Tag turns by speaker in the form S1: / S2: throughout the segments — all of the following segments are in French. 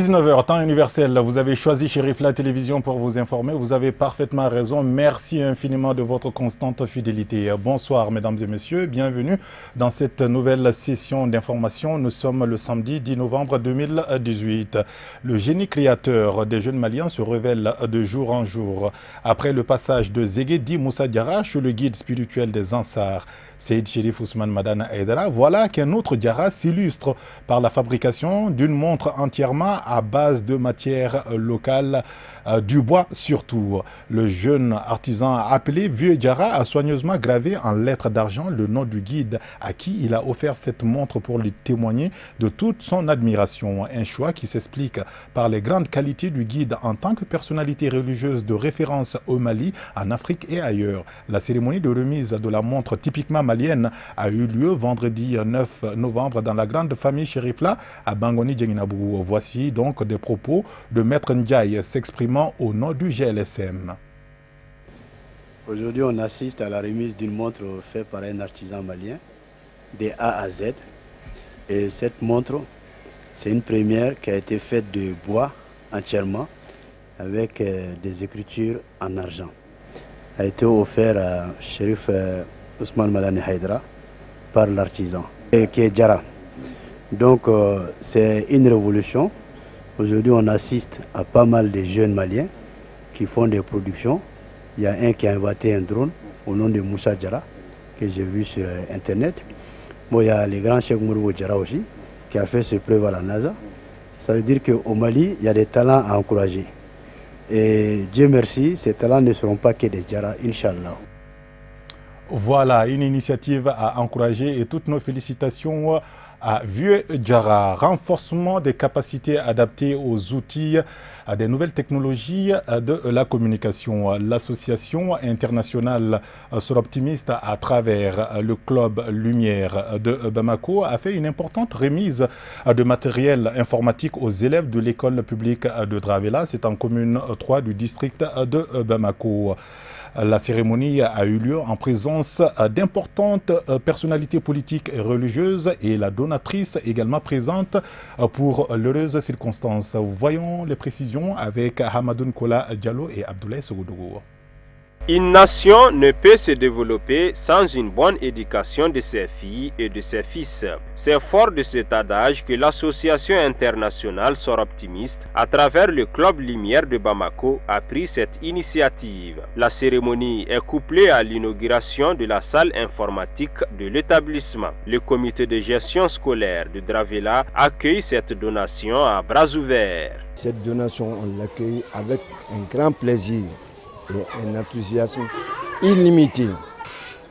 S1: 19 h, temps universel. Vous avez choisi Chérif La Télévision pour vous informer. Vous avez parfaitement raison. Merci infiniment de votre constante fidélité. Bonsoir, mesdames et messieurs. Bienvenue dans cette nouvelle session d'information. Nous sommes le samedi 10 novembre 2018. Le génie créateur des jeunes Maliens se révèle de jour en jour. Après le passage de Zegedi Moussa Diarra, le guide spirituel des Ansars, Seyd Chérif Ousmane Madane Aïdara, voilà qu'un autre Diarra s'illustre par la fabrication d'une montre entièrement à base de matières locales, du bois surtout. Le jeune artisan appelé Vieux Diarra a soigneusement gravé en lettres d'argent le nom du guide à qui il a offert cette montre pour lui témoigner de toute son admiration. Un choix qui s'explique par les grandes qualités du guide en tant que personnalité religieuse de référence au Mali, en Afrique et ailleurs. La cérémonie de remise de la montre typiquement malienne a eu lieu vendredi 9 novembre dans la grande famille Chérif La à Bangoni Djenginabou. Voici donc des propos de Maître Ndiaye s'exprimant au nom du GLSM.
S2: Aujourd'hui, on assiste à la remise d'une montre faite par un artisan malien, de A à Z. Et cette montre, c'est une première qui a été faite de bois entièrement, avec des écritures en argent. Elle a été offerte à Chérif Ousmane Madane Aïdara par l'artisan, qui est Diarra. Donc c'est une révolution. Aujourd'hui on assiste à pas mal de jeunes Maliens qui font des productions. Il y a un qui a inventé un drone au nom de Moussa Diarra, que j'ai vu sur internet. Bon, il y a le grand Cheikh Mourou Diarra aussi, qui a fait ses preuves à la NASA. Ça veut dire qu'au Mali, il y a des talents à encourager. Et Dieu merci, ces talents ne seront pas que des Diarra, Inch'Allah.
S1: Voilà, une initiative à encourager et toutes nos félicitations à Vieux Diarra. Renforcement des capacités adaptées aux outils des nouvelles technologies de la communication. L'association internationale Soroptimiste à travers le club Lumière de Bamako a fait une importante remise de matériel informatique aux élèves de l'école publique de Dravela. C'est en commune 3 du district de Bamako. La cérémonie a eu lieu en présence d'importantes personnalités politiques et religieuses et la donatrice également présente pour l'heureuse circonstance. Voyons les précisions avec Hamadoun Kola Diallo et Abdoulaye Sogodougou.
S3: Une nation ne peut se développer sans une bonne éducation de ses filles et de ses fils. C'est fort de cet adage que l'association internationale Soroptimiste, à travers le club Lumière de Bamako, a pris cette initiative. La cérémonie est couplée à l'inauguration de la salle informatique de l'établissement. Le comité de gestion scolaire de Dravela accueille cette donation à bras ouverts.
S4: Cette donation, on l'accueille avec un grand plaisir et un enthousiasme illimité.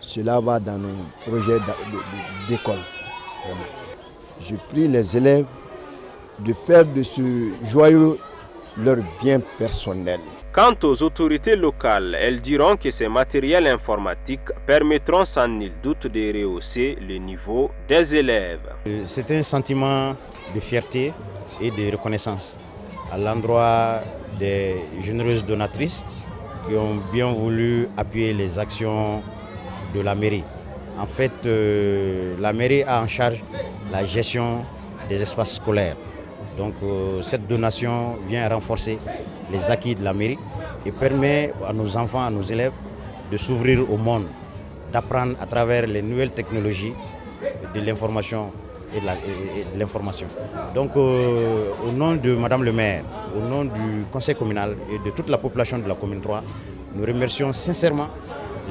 S4: Cela va dans nos projets d'école. Je prie les élèves de faire de ce joyau leur bien personnel.
S3: Quant aux autorités locales, elles diront que ces matériels informatiques permettront sans nul doute de rehausser le niveau des élèves.
S5: C'est un sentiment de fierté et de reconnaissance à l'endroit des généreuses donatrices qui ont bien voulu appuyer les actions de la mairie. En fait, la mairie a en charge la gestion des espaces scolaires. Donc cette donation vient renforcer les acquis de la mairie et permet à nos enfants, à nos élèves de s'ouvrir au monde, d'apprendre à travers les nouvelles technologies de l'information et de l'information. Donc au nom de Madame le maire, au nom du conseil communal et de toute la population de la commune 3, nous remercions sincèrement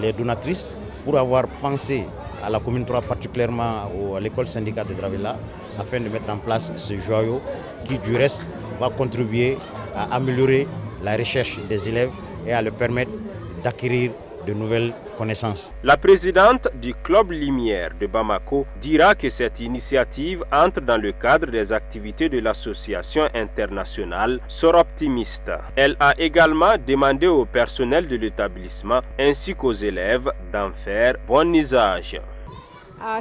S5: les donatrices pour avoir pensé à la commune 3, particulièrement à l'école syndicale de Dravela, afin de mettre en place ce joyau qui du reste va contribuer à améliorer la recherche des élèves et à leur permettre d'acquérir de nouvelles connaissances.
S3: La présidente du club Lumière de Bamako dira que cette initiative entre dans le cadre des activités de l'association internationale Soroptimiste. Elle a également demandé au personnel de l'établissement ainsi qu'aux élèves d'en faire bon usage.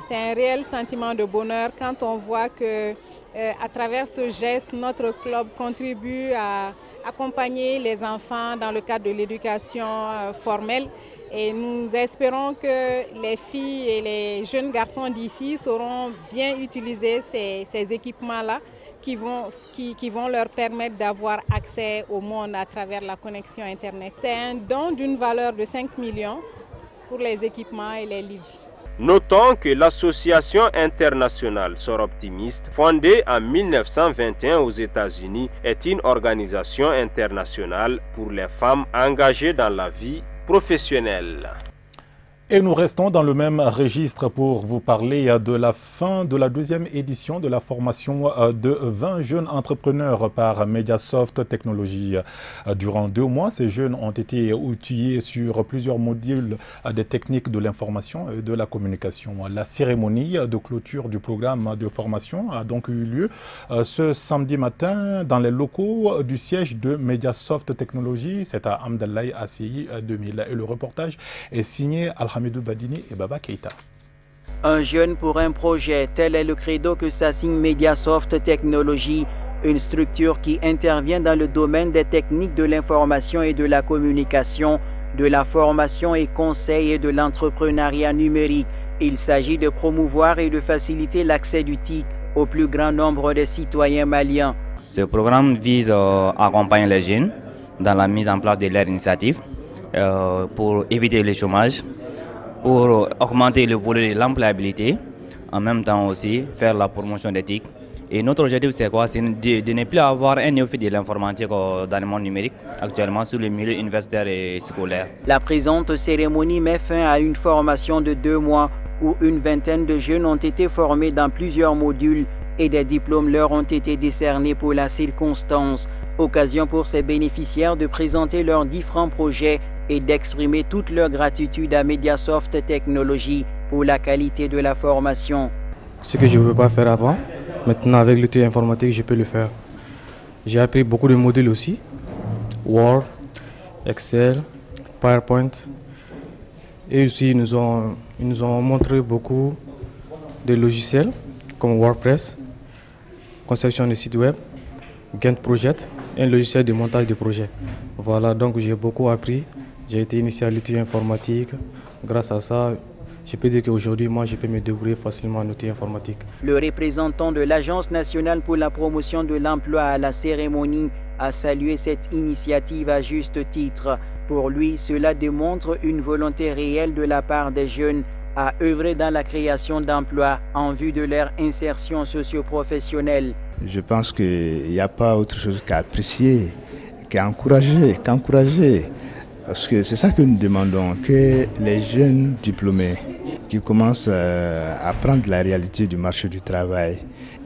S6: C'est un réel sentiment de bonheur quand on voit que à travers ce geste, notre club contribue à accompagner les enfants dans le cadre de l'éducation formelle. Et nous espérons que les filles et les jeunes garçons d'ici sauront bien utiliser ces équipements-là qui vont leur permettre d'avoir accès au monde à travers la connexion Internet. C'est un don d'une valeur de 5 millions pour les équipements et les livres.
S3: Notons que l'association internationale Soroptimist, fondée en 1921 aux États-Unis, est une organisation internationale pour les femmes engagées dans la vie professionnelle.
S1: Et nous restons dans le même registre pour vous parler de la fin de la deuxième édition de la formation de 20 jeunes entrepreneurs par Mediasoft Technologies. Durant 2 mois, ces jeunes ont été outillés sur plusieurs modules des techniques de l'information et de la communication. La cérémonie de clôture du programme de formation a donc eu lieu ce samedi matin dans les locaux du siège de Mediasoft Technologies. C'est à Amdallaye ACI 2000. Et le reportage est signé Alhamidou Badini et Baba Keita.
S7: Un jeune pour un projet, tel est le credo que s'assigne Mediasoft Technologies, une structure qui intervient dans le domaine des techniques de l'information et de la communication, de la formation et conseil et de l'entrepreneuriat numérique. Il s'agit de promouvoir et de faciliter l'accès du TIC au plus grand nombre des citoyens maliens.
S8: Ce programme vise à accompagner les jeunes dans la mise en place de leur initiative pour éviter le chômage, pour augmenter le volet de l'employabilité, en même temps aussi faire la promotion d'éthique. Et notre objectif, c'est quoi? C'est de ne plus avoir un néophyte de l'informatique dans le monde numérique, actuellement sur le milieu universitaire et scolaire.
S7: La présente cérémonie met fin à une formation de 2 mois où une vingtaine de jeunes ont été formés dans plusieurs modules et des diplômes leur ont été décernés pour la circonstance. Occasion pour ces bénéficiaires de présenter leurs différents projets et d'exprimer toute leur gratitude à Mediasoft Technologies pour la qualité de la formation.
S9: Ce que je ne pouvais pas faire avant, maintenant avec l'outil informatique, je peux le faire. J'ai appris beaucoup de modules aussi, Word, Excel, PowerPoint. Et aussi, ils nous ont montré beaucoup de logiciels comme WordPress, conception de sites web, Gantt Project, et un logiciel de montage de projets. Voilà, donc j'ai beaucoup appris. J'ai été initié à l'étude informatique. Grâce à ça, je peux dire qu'aujourd'hui, moi, je peux me débrouiller facilement en outil informatique.
S7: Le représentant de l'Agence nationale pour la promotion de l'emploi à la cérémonie a salué cette initiative à juste titre. Pour lui, cela démontre une volonté réelle de la part des jeunes à œuvrer dans la création d'emplois en vue de leur insertion socio-professionnelle.
S10: Je pense qu'il n'y a pas autre chose qu'à apprécier, qu'encourager. Parce que c'est ça que nous demandons, que les jeunes diplômés qui commencent à prendre la réalité du marché du travail,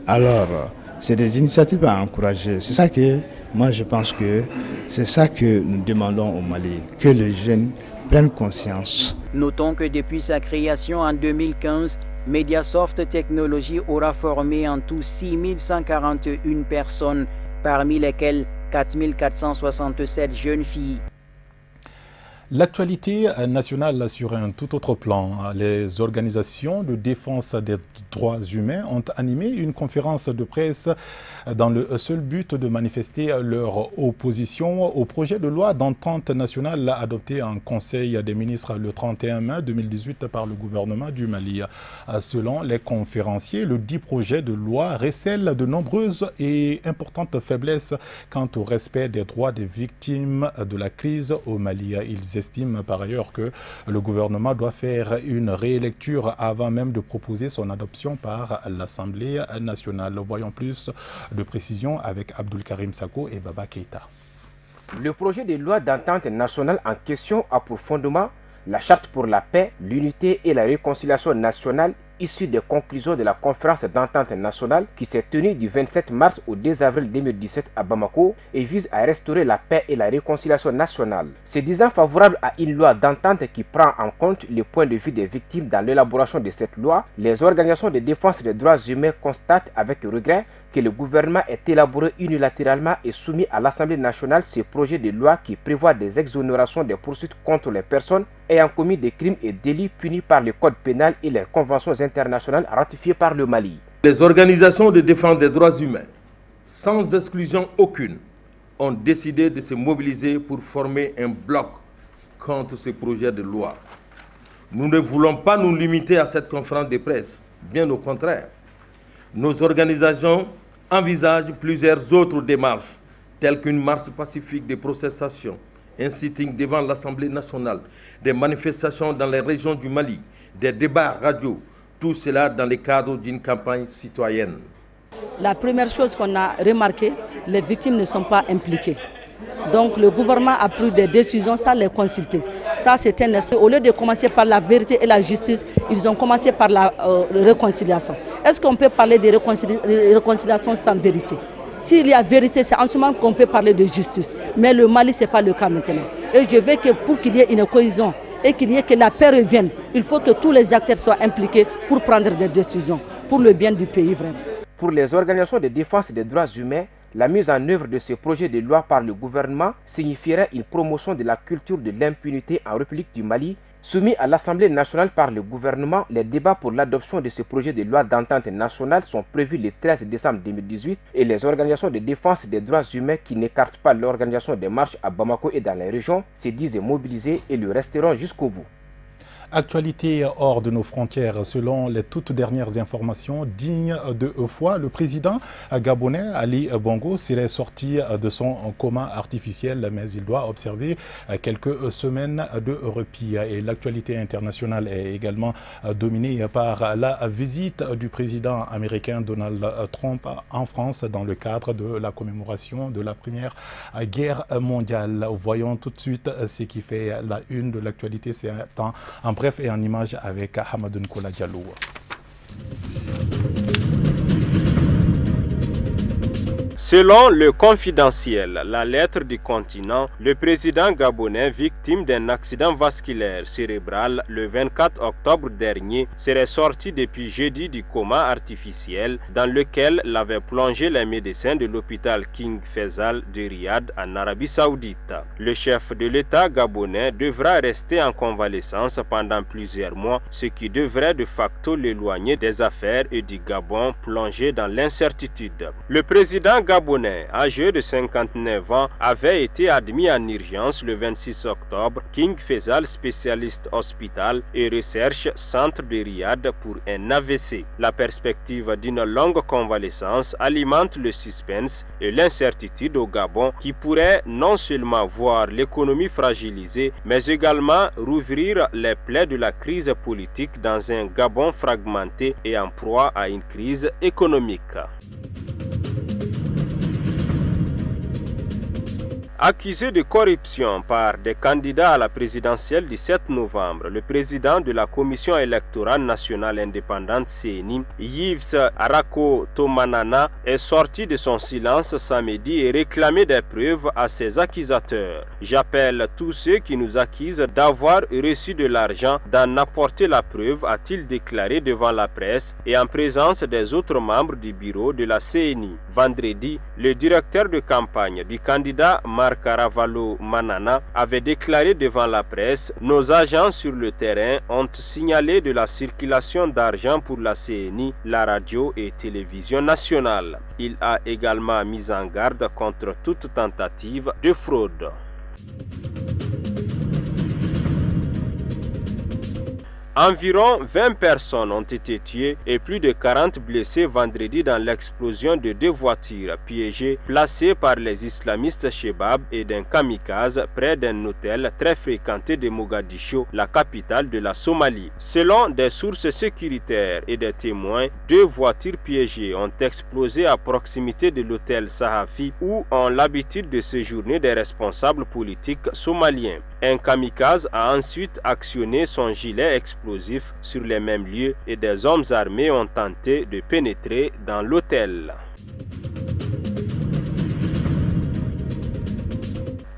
S10: alors c'est des initiatives à encourager. C'est ça que moi je pense que c'est ça que nous demandons au Mali, que les jeunes prennent conscience.
S7: Notons que depuis sa création en 2015, Mediasoft Technologies aura formé en tout 6141 personnes, parmi lesquelles 4467 jeunes filles.
S1: L'actualité nationale sur un tout autre plan. Les organisations de défense des droits humains ont animé une conférence de presse dans le seul but de manifester leur opposition au projet de loi d'entente nationale adopté en Conseil des ministres le 31 mai 2018 par le gouvernement du Mali. Selon les conférenciers, le dit projet de loi recèle de nombreuses et importantes faiblesses quant au respect des droits des victimes de la crise au Mali. Ils estiment par ailleurs que le gouvernement doit faire une rélecture avant même de proposer son adoption par l'Assemblée nationale. Voyons plus de précisions avec Abdul Karim Sako et Baba Keita.
S11: Le projet de loi d'entente nationale en question a pour fondement la charte pour la paix, l'unité et la réconciliation nationale issue des conclusions de la conférence d'entente nationale qui s'est tenue du 27 mars au 2 avril 2017 à Bamako et vise à restaurer la paix et la réconciliation nationale. Se disant favorable à une loi d'entente qui prend en compte le point de vue des victimes dans l'élaboration de cette loi, les organisations de défense des droits humains constatent avec regret que le gouvernement ait élaboré unilatéralement et soumis à l'Assemblée nationale ce projet de loi qui prévoit des exonérations des poursuites contre les personnes ayant commis des crimes et délits punis par le Code pénal et les conventions internationales ratifiées par le Mali.
S12: Les organisations de défense des droits humains, sans exclusion aucune, ont décidé de se mobiliser pour former un bloc contre ce projet de loi. Nous ne voulons pas nous limiter à cette conférence de presse, bien au contraire. Nos organisations envisage plusieurs autres démarches, telles qu'une marche pacifique de protestation, un sitting devant l'Assemblée nationale, des manifestations dans les régions du Mali, des débats radio, tout cela dans le cadre d'une campagne citoyenne.
S13: La première chose qu'on a remarqué, les victimes ne sont pas impliquées. Donc le gouvernement a pris des décisions sans les consulter. Ça, c'est un essai. Au lieu de commencer par la vérité et la justice, ils ont commencé par la réconciliation. Est-ce qu'on peut parler de réconciliation sans vérité? S'il y a vérité, c'est en ce moment qu'on peut parler de justice. Mais le Mali, ce n'est pas le cas maintenant. Et je veux que pour qu'il y ait une cohésion et qu'il y ait que la paix revienne, il faut que tous les acteurs soient impliqués pour prendre des décisions, pour le bien du pays vraiment.
S11: Pour les organisations de défense des droits humains, la mise en œuvre de ce projet de loi par le gouvernement signifierait une promotion de la culture de l'impunité en République du Mali. Soumis à l'Assemblée nationale par le gouvernement, les débats pour l'adoption de ce projet de loi d'entente nationale sont prévus le 13 décembre 2018 et les organisations de défense des droits humains qui n'écartent pas l'organisation des marches à Bamako et dans les régions se disent mobilisées et le resteront jusqu'au bout.
S1: Actualité hors de nos frontières, selon les toutes dernières informations dignes de foi, le président gabonais Ali Bongo serait sorti de son coma artificiel, mais il doit observer quelques semaines de répit. Et l'actualité internationale est également dominée par la visite du président américain Donald Trump en France dans le cadre de la commémoration de la Première Guerre mondiale. Voyons tout de suite ce qui fait la une de l'actualité, c'est en bref et en image avec Hamadou Nkola Diallo.
S3: Selon le Confidentiel, la lettre du continent, le président gabonais, victime d'un accident vasculaire cérébral le 24 octobre dernier, serait sorti depuis jeudi du coma artificiel dans lequel l'avaient plongé les médecins de l'hôpital King Faisal de Riyad en Arabie Saoudite. Le chef de l'État gabonais devra rester en convalescence pendant plusieurs mois, ce qui devrait de facto l'éloigner des affaires et du Gabon plongé dans l'incertitude. Le président gabonais, âgé de 59 ans, avait été admis en urgence le 26 octobre, King Faisal spécialiste hospital et recherche centre de Riyad pour un AVC. La perspective d'une longue convalescence alimente le suspense et l'incertitude au Gabon qui pourrait non seulement voir l'économie fragilisée, mais également rouvrir les plaies de la crise politique dans un Gabon fragmenté et en proie à une crise économique. Accusé de corruption par des candidats à la présidentielle du 7 novembre, le président de la Commission électorale nationale indépendante CENI, Yves Arako Tomanana, est sorti de son silence samedi et réclamé des preuves à ses accusateurs. J'appelle tous ceux qui nous accusent d'avoir reçu de l'argent d'en apporter la preuve, a-t-il déclaré devant la presse et en présence des autres membres du bureau de la CENI. Vendredi, le directeur de campagne du candidat Caravalo Manana avait déclaré devant la presse: nos agents sur le terrain ont signalé de la circulation d'argent pour la CENI, la radio et télévision nationale. Il a également mis en garde contre toute tentative de fraude. Environ 20 personnes ont été tuées et plus de 40 blessées vendredi dans l'explosion de 2 voitures piégées placées par les islamistes Shebab et d'un kamikaze près d'un hôtel très fréquenté de Mogadiscio, la capitale de la Somalie. Selon des sources sécuritaires et des témoins, 2 voitures piégées ont explosé à proximité de l'hôtel Sahafi où ont l'habitude de séjourner des responsables politiques somaliens. Un kamikaze a ensuite actionné son gilet explosif sur les mêmes lieux et des hommes armés ont tenté de pénétrer dans l'hôtel.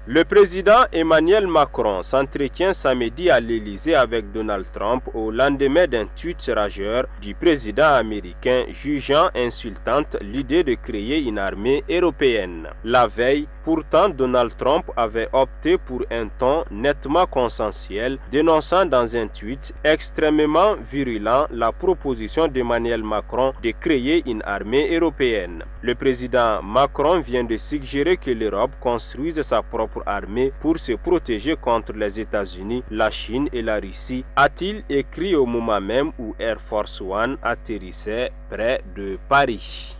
S3: Le président Emmanuel Macron s'entretient samedi à l'Élysée avec Donald Trump au lendemain d'un tweet rageur du président américain jugeant insultante l'idée de créer une armée européenne. La veille, pourtant, Donald Trump avait opté pour un ton nettement consensuel, dénonçant dans un tweet extrêmement virulent la proposition d'Emmanuel Macron de créer une armée européenne. Le président Macron vient de suggérer que l'Europe construise sa propre armée pour se protéger contre les États-Unis, la Chine et la Russie, a-t-il écrit au moment même où Air Force One atterrissait près de Paris.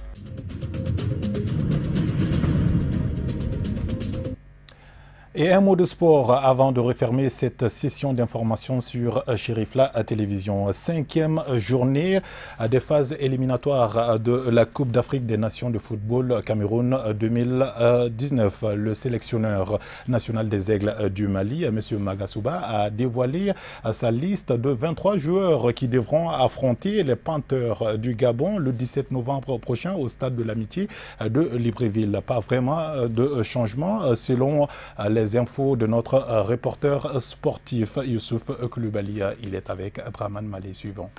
S1: Et un mot de sport avant de refermer cette session d'information sur Chérifla Télévision. 5e journée des phases éliminatoires de la Coupe d'Afrique des Nations de football Cameroun 2019. Le sélectionneur national des Aigles du Mali, M. Magasuba, a dévoilé sa liste de 23 joueurs qui devront affronter les Panthers du Gabon le 17 novembre prochain au stade de l'Amitié de Libreville. Pas vraiment de changement selon les infos de notre reporter sportif Youssouf Koulibaly. Il est avec Draman Malé suivant.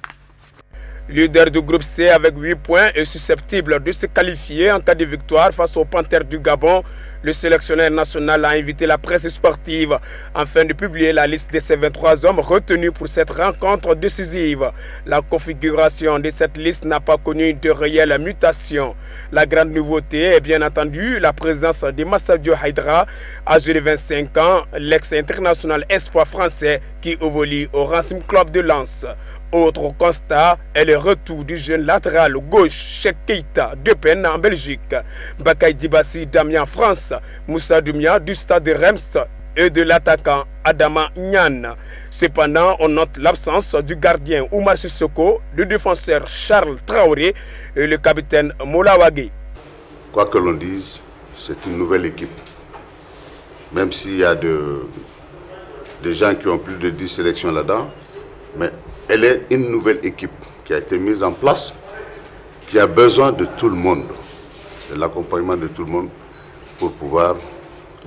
S14: Leader du groupe C avec 8 points et susceptible de se qualifier en cas de victoire face aux Panthers du Gabon, le sélectionneur national a invité la presse sportive afin de publier la liste de ces 23 hommes retenus pour cette rencontre décisive. La configuration de cette liste n'a pas connu de réelle mutation. La grande nouveauté est bien entendu la présence de Massadio Haïdra, âgé de 25 ans, l'ex-international espoir français qui évolue au Racing Club de Lens. Autre constat est le retour du jeune latéral gauche Cheikh Keita de Pen en Belgique, Bakay Dibassi d'Amiens en France, Moussa Doumia du stade de Reims et de l'attaquant Adama Nyan. Cependant, on note l'absence du gardien Oumar Sissoko, le défenseur Charles Traoré et le capitaine Mola Wagué.
S15: Quoi que l'on dise, c'est une nouvelle équipe. Même s'il y a des gens qui ont plus de 10 sélections là-dedans, mais elle est une nouvelle équipe qui a été mise en place, qui a besoin de tout le monde, de l'accompagnement de tout le monde pour pouvoir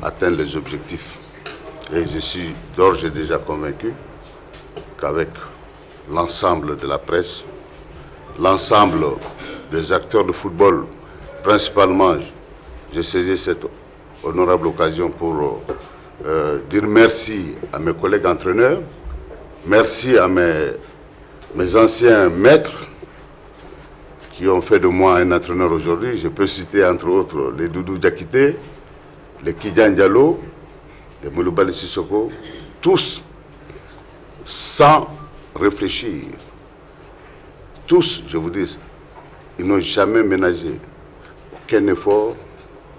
S15: atteindre les objectifs. Et je suis d'ores et déjà convaincu qu'avec l'ensemble de la presse, l'ensemble des acteurs de football, principalement, j'ai saisi cette honorable occasion pour dire merci à mes collègues entraîneurs, merci à mes anciens maîtres qui ont fait de moi un entraîneur aujourd'hui. Je peux citer entre autres les Doudou Diakité, les Kidjan Diallo, les Mouloubali Sissoko, tous sans réfléchir. Tous, je vous dis, ils n'ont jamais ménagé aucun effort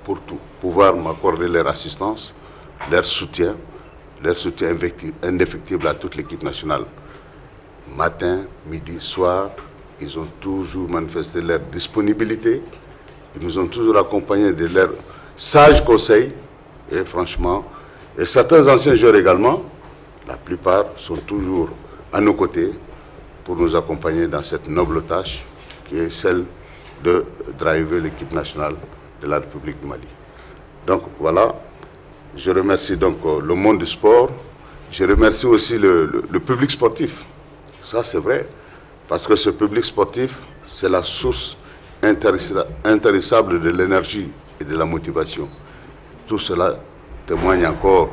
S15: pour tout. Pouvoir m'accorder leur assistance, leur soutien indéfectible à toute l'équipe nationale. Matin, midi, soir, ils ont toujours manifesté leur disponibilité. Ils nous ont toujours accompagnés de leurs sages conseils. Et franchement, et certains anciens joueurs également, la plupart sont toujours à nos côtés pour nous accompagner dans cette noble tâche qui est celle de driver l'équipe nationale de la République du Mali. Donc voilà, je remercie donc le monde du sport, je remercie aussi le public sportif. Ça c'est vrai, parce que ce public sportif, c'est la source intarissable de l'énergie et de la motivation. Tout cela témoigne encore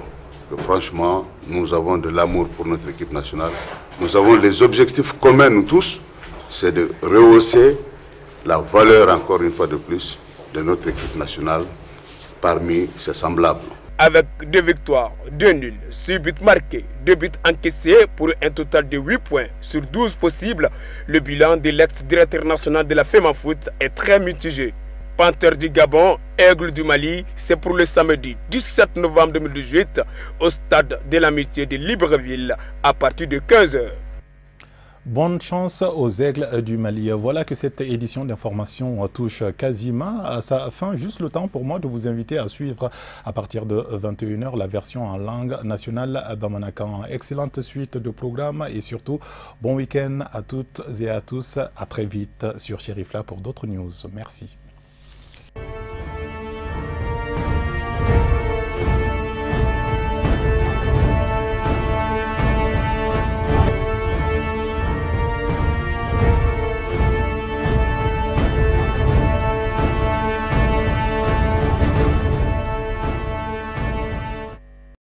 S15: que franchement, nous avons de l'amour pour notre équipe nationale. Nous avons les objectifs communs, nous tous, c'est de rehausser la valeur, encore une fois de plus, de notre équipe nationale parmi ses semblables.
S14: Avec 2 victoires, 2 nuls, 6 buts marqués, 2 buts encaissés pour un total de 8 points sur 12 possibles, le bilan de l'ex-directeur national de la FEMAFOOT est très mitigé. Panthers du Gabon, Aigle du Mali, c'est pour le samedi 17 novembre 2018 au stade de l'Amitié de Libreville à partir de 15 h.
S1: Bonne chance aux Aigles du Mali. Voilà que cette édition d'information touche quasiment à sa fin. Juste le temps pour moi de vous inviter à suivre à partir de 21 h la version en langue nationale bamanakan. Excellente suite de programmes et surtout bon week-end à toutes et à tous. À très vite sur Chérifla pour d'autres news. Merci.